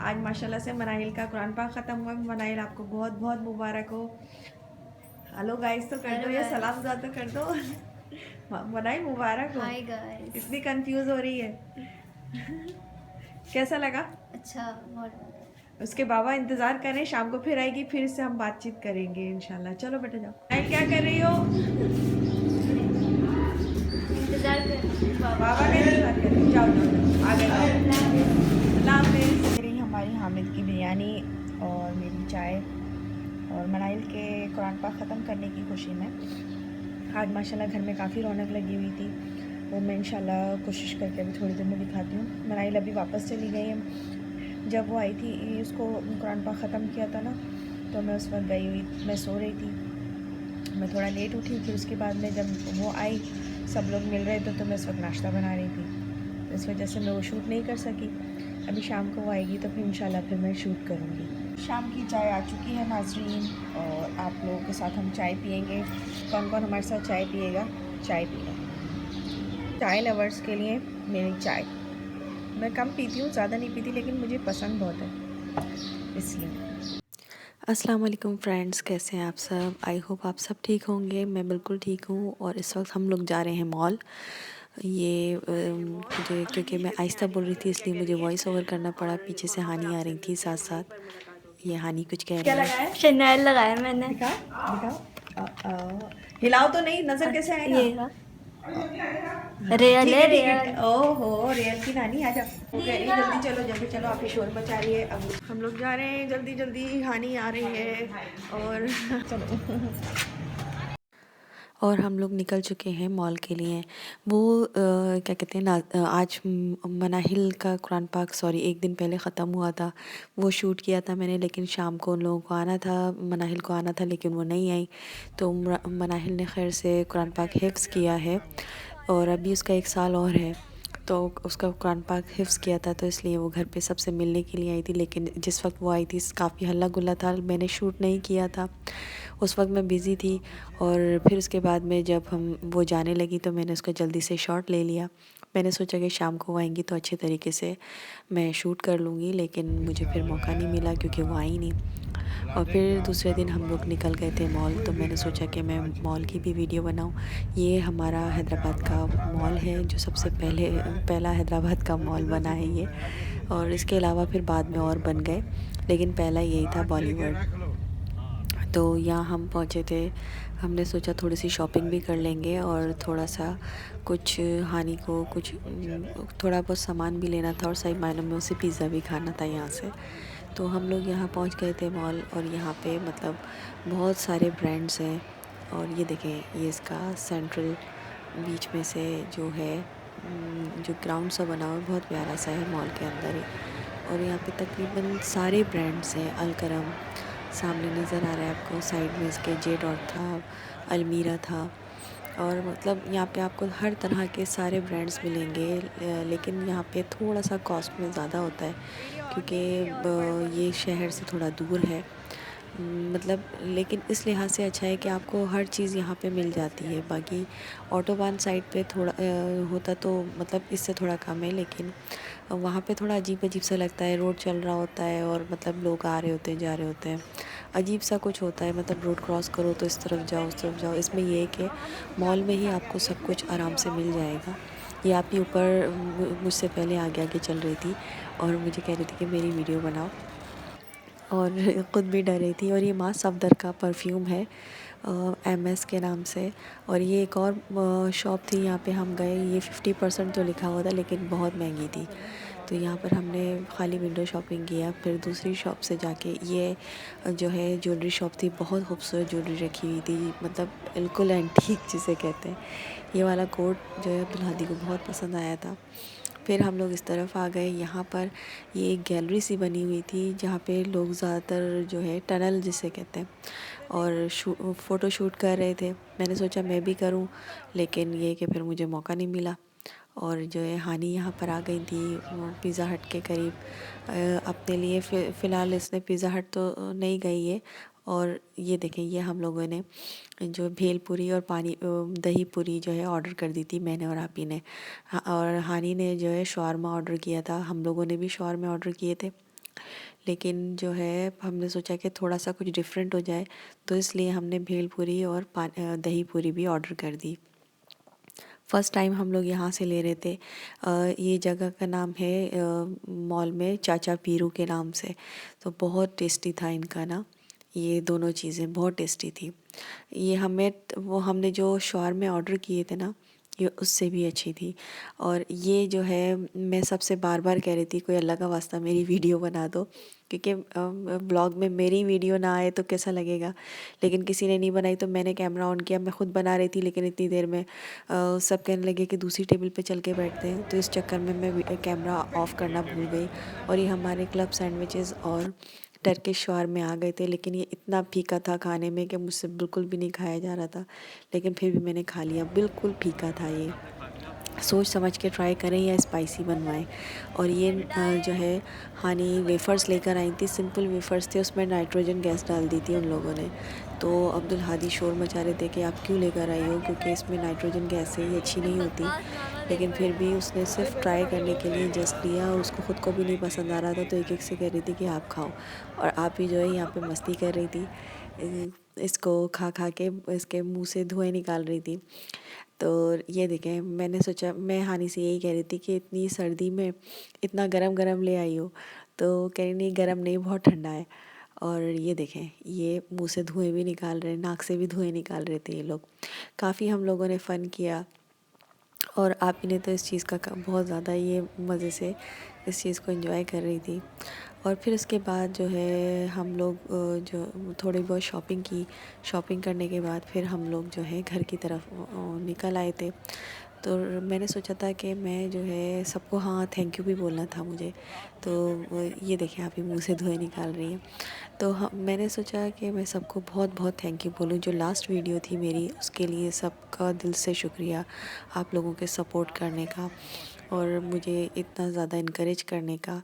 आज माशाल्लाह से मनाइल का कुरान पाक ख़त्म हुआ। मनाइल आपको बहुत बहुत मुबारक हो। हेलो गाइस तो कर दो, ये सलाम दुआ तो कर दो। मनाइल मुबारक हो। Hi guys. इतनी कंफ्यूज हो रही है। कैसा लगा? अच्छा, बहुत उसके बाबा इंतजार करें, शाम को फिर आएगी, फिर से हम बातचीत करेंगे इंशाल्लाह। चलो बेटा जाओ। मनाइल क्या कर रही हो? इंतजार कर बाबा। बाबा का इंतजार कर रही हो। जाओ जाओ जाओ, आ गए बाबा। अल्लाह अल्लाह हाफिज़। मेरी हमारी हामिद की बिरयानी और मेरी चाय और मनाइल के कुरान पाक ख़त्म करने की खुशी में आज माशाल्लाह घर में काफ़ी रौनक लगी हुई थी। वो मैं इंशाल्लाह कोशिश करके अभी थोड़ी देर में दिखाती हूँ। मनाइल अभी वापस चली गई है। जब वो आई थी, उसको कुरान पाक ख़त्म किया था ना, तो मैं उस वक्त गई हुई, मैं सो रही थी। मैं थोड़ा लेट उठी, फिर उसके बाद में जब वो आई, सब लोग मिल रहे थे, तो मैं उस वक्त नाश्ता बना रही थी, तो इस वजह से मैं वो शूट नहीं कर सकी। अभी शाम को वो आएगी तो फिर इंशाल्लाह फिर मैं शूट करूँगी। शाम की चाय आ चुकी है नाजरीन, और आप लोगों के साथ हम चाय पियेंगे। कौन कौन हमारे साथ चाय पिएगा? चाय पिएगा। चाय लवर्स के लिए मेरी चाय। मैं कम पीती हूँ, ज़्यादा नहीं पीती, लेकिन मुझे पसंद बहुत है इसलिए। अस्सलाम वालेकुम फ्रेंड्स, कैसे हैं आप सब? आई होप आप सब ठीक होंगे। मैं बिल्कुल ठीक हूँ। और इस वक्त हम लोग जा रहे हैं मॉल। ये मुझे क्योंकि मैं आहिस्ता बोल रही थी इसलिए मुझे वॉइस ओवर करना पड़ा। पीछे से हानी आ रही थी साथ साथ। ये हानी कुछ कह क्या रही है। लगाया? शनाइल लगाया मैंने। दिखाओ दिखाओ। हिलाओ तो नहीं, नज़र कैसे अच्छा, आएगा? ये रहा। हाँ रियल ठीक है, है ठीक है। रियल। ओहो, रियल की नानी आ जाओ। वो कह रही जल्दी चलो जल्दी चलो, आप ही शोर मचा रही है। अब हम लोग जा रहे हैं जल्दी जल्दी, हानी आ रही है। और चलो। और हम लोग निकल चुके हैं मॉल के लिए। वो क्या कहते हैं ना, आज मनाहिल का कुरान पाक सॉरी एक दिन पहले ख़त्म हुआ था। वो शूट किया था मैंने, लेकिन शाम को उन लोगों को आना था, मनाहिल को आना था, लेकिन वो नहीं आई। तो मनाहिल ने खैर से कुरान पाक हिफ्ज़ किया है, और अभी उसका 1 साल और है। तो उसका कुरान पाक हिफ्ज़ किया था, तो इसलिए वो घर पे सबसे मिलने के लिए आई थी। लेकिन जिस वक्त वो आई थी काफ़ी हल्ला गुल्ला था, मैंने शूट नहीं किया था, उस वक्त मैं बिज़ी थी। और फिर उसके बाद में जब हम वो जाने लगी तो मैंने उसका जल्दी से शॉट ले लिया। मैंने सोचा कि शाम को वो आएंगी तो अच्छे तरीके से मैं शूट कर लूँगी, लेकिन मुझे फिर मौका नहीं मिला क्योंकि वो आई नहीं। और फिर दूसरे दिन हम लोग निकल गए थे मॉल, तो मैंने सोचा कि मैं मॉल की भी वीडियो बनाऊँ। ये हमारा हैदराबाद का मॉल है, जो सबसे पहला हैदराबाद का मॉल बना है ये। और इसके अलावा फिर बाद में और बन गए, लेकिन पहला यही था बॉलीवुड। तो यहाँ हम पहुँचे थे। हमने सोचा थोड़ी सी शॉपिंग भी कर लेंगे, और थोड़ा सा कुछ हानि को कुछ थोड़ा बहुत सामान भी लेना था, और सही मायनों में उसे पिज़्ज़ा भी खाना था यहाँ से। तो हम लोग यहाँ पहुँच गए थे मॉल, और यहाँ पे मतलब बहुत सारे ब्रांड्स हैं। और ये देखें, ये इसका सेंट्रल बीच में से जो है जो ग्राउंड सा बना हुआ है, बहुत प्यारा सा है मॉल के अंदर ही। और यहाँ पे तकरीबन सारे ब्रांड्स हैं। अलकरम सामने नज़र आ रहा है आपको, साइड में इसके जे डॉट था, अलमीरा था। और मतलब यहाँ पे आपको हर तरह के सारे ब्रांड्स मिलेंगे, लेकिन यहाँ पे थोड़ा सा कॉस्ट में ज़्यादा होता है क्योंकि ये शहर से थोड़ा दूर है। मतलब लेकिन इस लिहाज से अच्छा है कि आपको हर चीज़ यहाँ पे मिल जाती है। बाकी ऑटोबान साइड पे थोड़ा होता तो मतलब इससे थोड़ा कम है, लेकिन वहाँ पे थोड़ा अजीब अजीब सा लगता है। रोड चल रहा होता है और मतलब लोग आ रहे होते हैं, जा रहे होते हैं, अजीब सा कुछ होता है। मतलब रोड क्रॉस करो तो इस तरफ जाओ उस तरफ जाओ। इसमें ये है कि मॉल में ही आपको सब कुछ आराम से मिल जाएगा। ये आप ही ऊपर मुझसे पहले आगे आगे चल रही थी और मुझे कह रही थी कि मेरी वीडियो बनाओ, और ख़ुद भी डर रही थी। और ये माँ सफ़दर का परफ्यूम है, MS के नाम से। और ये एक और शॉप थी, यहाँ पे हम गए, ये 50% तो लिखा हुआ था, लेकिन बहुत महंगी थी। तो यहाँ पर हमने खाली विंडो शॉपिंग किया। फिर दूसरी शॉप से जाके ये जो है ज्वेलरी शॉप थी, बहुत खूबसूरत ज्वेलरी रखी हुई थी, मतलब बिल्कुल एंटीक जिसे कहते हैं। ये वाला कोट जो है अब्दुल को बहुत पसंद आया था। फिर हम लोग इस तरफ आ गए। यहाँ पर ये एक गैलरी सी बनी हुई थी जहाँ पे लोग ज़्यादातर जो है टनल जिसे कहते हैं, और फ़ोटो शूट कर रहे थे। मैंने सोचा मैं भी करूँ, लेकिन ये कि फिर मुझे मौका नहीं मिला। और जो है हानी यहाँ पर आ गई थी पिज़्ज़ा हट के करीब अपने लिए। फ़िलहाल इसने पिज़्ज़ा हट तो नहीं गई है। और ये देखें, ये हम लोगों ने जो भेल पूरी और दही पूरी जो है ऑर्डर कर दी थी, मैंने और आपी ने। और हानी ने जो है शॉर्मा ऑर्डर किया था, हम लोगों ने भी शॉर्मा ऑर्डर किए थे। लेकिन जो है हमने सोचा कि थोड़ा सा कुछ डिफरेंट हो जाए, तो इसलिए हमने भेलपूरी और दही पूरी भी ऑर्डर कर दी। फ़र्स्ट टाइम हम लोग यहाँ से ले रहे थे। ये जगह का नाम है मॉल में चाचा पीरू के नाम से। तो बहुत टेस्टी था इनका ना, ये दोनों चीज़ें बहुत टेस्टी थी। ये हमने जो शॉर्मे ऑर्डर किए थे ना, ये उससे भी अच्छी थी। और ये जो है मैं सबसे बार बार कह रही थी कोई अल्लाह का वास्ता मेरी वीडियो बना दो, क्योंकि ब्लॉग में मेरी वीडियो ना आए तो कैसा लगेगा। लेकिन किसी ने नहीं बनाई तो मैंने कैमरा ऑन किया। मैं खुद बना रही थी, लेकिन इतनी देर में सब कहने लगे कि दूसरी टेबल पे चल के बैठते हैं, तो इस चक्कर में मैं कैमरा ऑफ़ करना भूल गई। और ये हमारे क्लब सैंडविचेस और टर्किश शॉर्मे आ गए थे, लेकिन ये इतना फीका था खाने में कि मुझसे बिल्कुल भी नहीं खाया जा रहा था, लेकिन फिर भी मैंने खा लिया। बिल्कुल फीका था ये। सोच समझ के ट्राई करें या स्पाइसी बनवाएं। और ये जो है हानी वेफ़र्स लेकर आई थी। सिंपल वेफ़र्स थे, उसमें नाइट्रोजन गैस डाल दी थी उन लोगों ने। तो अब्दुल हादी शोर मचा रहे थे कि आप क्यों लेकर आई हो, क्योंकि इसमें नाइट्रोजन गैस है, ये अच्छी नहीं होती। लेकिन फिर भी उसने सिर्फ ट्राई करने के लिए जस्ट लिया, और उसको ख़ुद को भी नहीं पसंद आ रहा था, तो एक एक से कह रही थी कि आप खाओ। और आप ही जो है यहाँ पे मस्ती कर रही थी, इसको खा खा के इसके मुंह से धुएँ निकाल रही थी। तो ये देखें, मैंने सोचा, मैं हानी से यही कह रही थी कि इतनी सर्दी में इतना गरम गरम ले आई हो, तो कह रही नहीं गरम नहीं, बहुत ठंडा है। और ये देखें, ये मुंह से धुएँ भी निकाल रहे, नाक से भी धुएँ निकाल रहे थे ये लोग। काफ़ी हम लोगों ने फ़न किया, और आप ही ने तो इस चीज़ का बहुत ज़्यादा ये मज़े से इस चीज़ को एंजॉय कर रही थी। और फिर उसके बाद जो है हम लोग जो थोड़ी बहुत शॉपिंग की। शॉपिंग करने के बाद फिर हम लोग जो है घर की तरफ निकल आए थे। तो मैंने सोचा था कि मैं जो है सबको हाँ थैंक यू भी बोलना था मुझे। तो ये देखें, आप ही मुँह से धुएँ निकाल रही हैं। तो मैंने सोचा कि मैं सबको बहुत बहुत थैंक यू बोलूँ। जो लास्ट वीडियो थी मेरी, उसके लिए सबका दिल से शुक्रिया, आप लोगों के सपोर्ट करने का और मुझे इतना ज़्यादा इनकरेज करने का।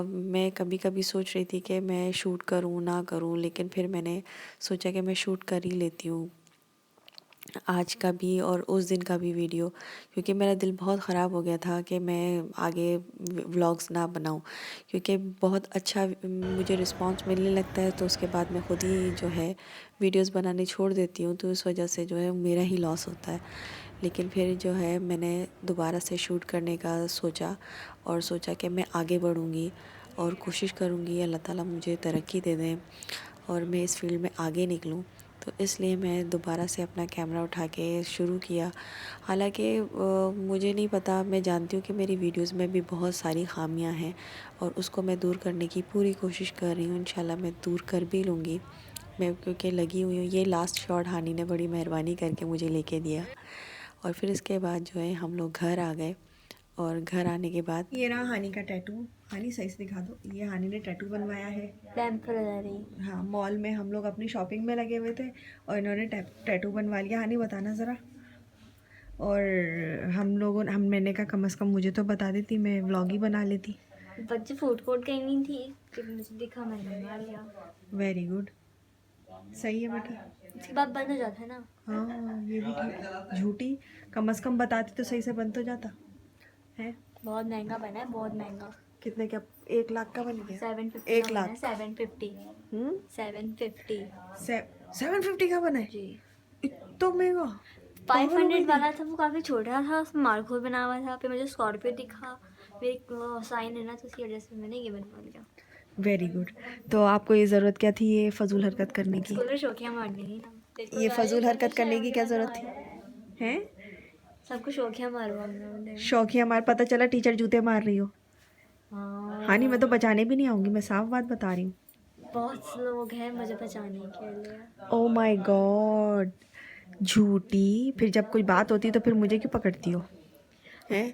मैं कभी कभी सोच रही थी कि मैं शूट करूँ ना करूँ, लेकिन फिर मैंने सोचा कि मैं शूट कर ही लेती हूँ आज का भी और उस दिन का भी वीडियो, क्योंकि मेरा दिल बहुत ख़राब हो गया था कि मैं आगे व्लॉग्स ना बनाऊं, क्योंकि बहुत अच्छा मुझे रिस्पांस मिलने लगता है, तो उसके बाद मैं ख़ुद ही जो है वीडियोस बनाने छोड़ देती हूँ, तो इस वजह से जो है मेरा ही लॉस होता है। लेकिन फिर जो है मैंने दोबारा से शूट करने का सोचा, और सोचा कि मैं आगे बढ़ूँगी और कोशिश करूँगी अल्लाह ताला मुझे तरक्की दे दें और मैं इस फील्ड में आगे निकलूँ। तो इसलिए मैं दोबारा से अपना कैमरा उठा के शुरू किया। हालांकि मुझे नहीं पता, मैं जानती हूँ कि मेरी वीडियोस में भी बहुत सारी ख़ामियाँ हैं, और उसको मैं दूर करने की पूरी कोशिश कर रही हूँ। इंशाल्लाह मैं दूर कर भी लूँगी, मैं क्योंकि लगी हुई हूँ। ये लास्ट शॉट हानी ने बड़ी मेहरबानी करके मुझे लेके दिया। और फिर इसके बाद जो है हम लोग घर आ गए, और घर आने के बाद ये रहा हानी का टैटू। हानी सही से दिखा दो, ये हानी ने टैटू बनवाया है। टेम्पररी। हाँ, मॉल में हम लोग अपनी शॉपिंग में लगे हुए थे और इन्होंने टैटू बनवा लिया। हानी बताना ज़रा। और मैंने कहा कम से कम मुझे तो बता देती, मैं व्लॉग ही बना लेती। बच्चे फूड कोर्ट गई नहीं थी, फिर मुझे दिखा, मैंने बनवा लिया। वेरी गुड, सही है बेटा। इसके बाद बंद हो जाता है ना। हाँ, ये भी ठीक। झूठी, कम से कम बताती तो सही से बन तो जाता है। बहुत महंगा बना है, बहुत महंगा। कितने का? 1 लाख का बन गया? 750 1 लाख? 750। 750 750 का बना है जी। इतना महंगा? 500 वाला था, वो काफ़ी छोटा था, उसमें मार्कोर बना हुआ था। फिर मुझे स्कॉर्पियो दिखा, मेरी साइन है ना, तो उसकी वजह से मैंने ये बनवा लिया। Very good. तो आपको ये ज़रूरत क्या थी ये फजूल हरकत करने की? स्कूल में शौकिया मारनी थी ना। ये फजूल हरकत करने की क्या ज़रूरत थी? हैं? सबको शौकिया मारो हमने। शौकिया मार, पता चला टीचर जूते मार रही हो। हाँ, हाँ नहीं, मैं तो बचाने भी नहीं आऊँगी, मैं साफ बात बता रही हूँ। बहुत लोग हैं मुझे बचाने के लिए। ओ माय गॉड, झूठी। फिर जब कोई बात होती तो फिर मुझे क्यों पकड़ती हो? हैं?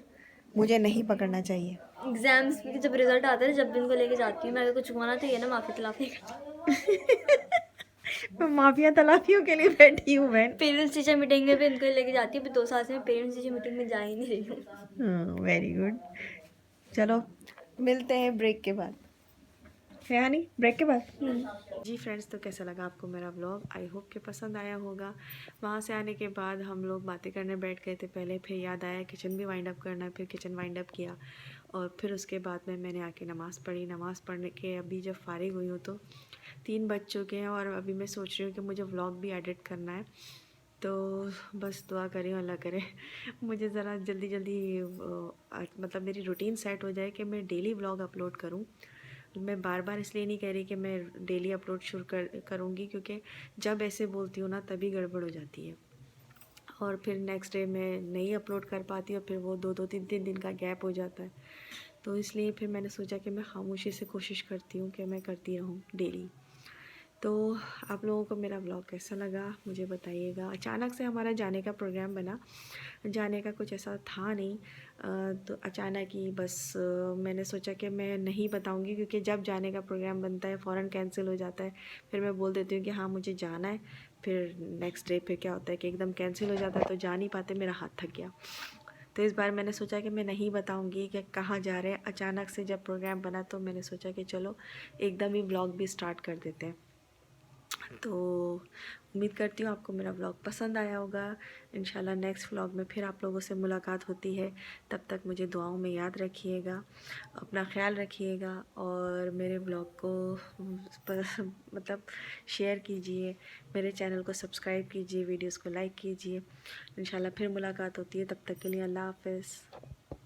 मुझे नहीं पकड़ना चाहिए। एग्जाम्स के जब रिजल्ट आता है, जब भी इनको लेके जाती हूँ, मैं अगर कुछ हुआ ना तो ये ना माफी तलाफी मैं माफिया तलाफियों के लिए बैठी हूँ बहन। पेरेंट्स टीचर मीटिंग में भी इनको लेके जाती हूँ। 2 साल से मैं पेरेंट्स टीचर मीटिंग में जा ही नहीं रही हूँ। Very good. चलो मिलते हैं ब्रेक के बाद, है हानी? ब्रेक के बाद। जी फ्रेंड्स, तो कैसा लगा आपको मेरा व्लॉग? आई होप कि पसंद आया होगा। वहाँ से आने के बाद हम लोग बातें करने बैठ गए थे पहले, फिर याद आया किचन भी वाइंड अप करना है, फिर किचन वाइंड अप किया। और फिर उसके बाद में मैंने आके नमाज़ पढ़ी। नमाज़ पढ़ने के अभी जब फ़ारिग हुई हूँ तो 3 बज चुके हैं और अभी मैं सोच रही हूँ कि मुझे व्लॉग भी एडिट करना है। तो बस दुआ करें अल्लाह करे मुझे ज़रा जल्दी जल्दी मतलब मेरी रूटीन सेट हो जाए कि मैं डेली व्लॉग अपलोड करूँ। मैं बार बार इसलिए नहीं कह रही कि मैं डेली अपलोड शुरू करूँगी, क्योंकि जब ऐसे बोलती हूँ ना तभी गड़बड़ हो जाती है और फिर नेक्स्ट डे मैं नहीं अपलोड कर पाती और फिर वो 2-3 दिन का गैप हो जाता है। तो इसलिए फिर मैंने सोचा कि मैं खामोशी से कोशिश करती हूँ कि मैं करती रहूँ डेली। तो आप लोगों को मेरा व्लॉग कैसा लगा मुझे बताइएगा। अचानक से हमारा जाने का प्रोग्राम बना, जाने का कुछ ऐसा था नहीं, तो अचानक ही बस मैंने सोचा कि मैं नहीं बताऊंगी, क्योंकि जब जाने का प्रोग्राम बनता है फ़ौरन कैंसिल हो जाता है। फिर मैं बोल देती हूँ कि हाँ मुझे जाना है, फिर नेक्स्ट डे फिर क्या होता है कि एकदम कैंसिल हो जाता है, तो जा नहीं पाते, मेरा हाथ थक गया। तो इस बार मैंने सोचा कि मैं नहीं बताऊंगी कि कहाँ जा रहे हैं। अचानक से जब प्रोग्राम बना तो मैंने सोचा कि चलो एकदम ही व्लॉग भी स्टार्ट कर देते हैं। तो उम्मीद करती हूँ आपको मेरा व्लॉग पसंद आया होगा। इंशाल्लाह नेक्स्ट व्लॉग में फिर आप लोगों से मुलाकात होती है। तब तक मुझे दुआओं में याद रखिएगा, अपना ख्याल रखिएगा और मेरे व्लॉग को मतलब शेयर कीजिए, मेरे चैनल को सब्सक्राइब कीजिए, वीडियोस को लाइक कीजिए। इंशाल्लाह फिर मुलाकात होती है, तब तक के लिए अल्लाह हाफ़िज़।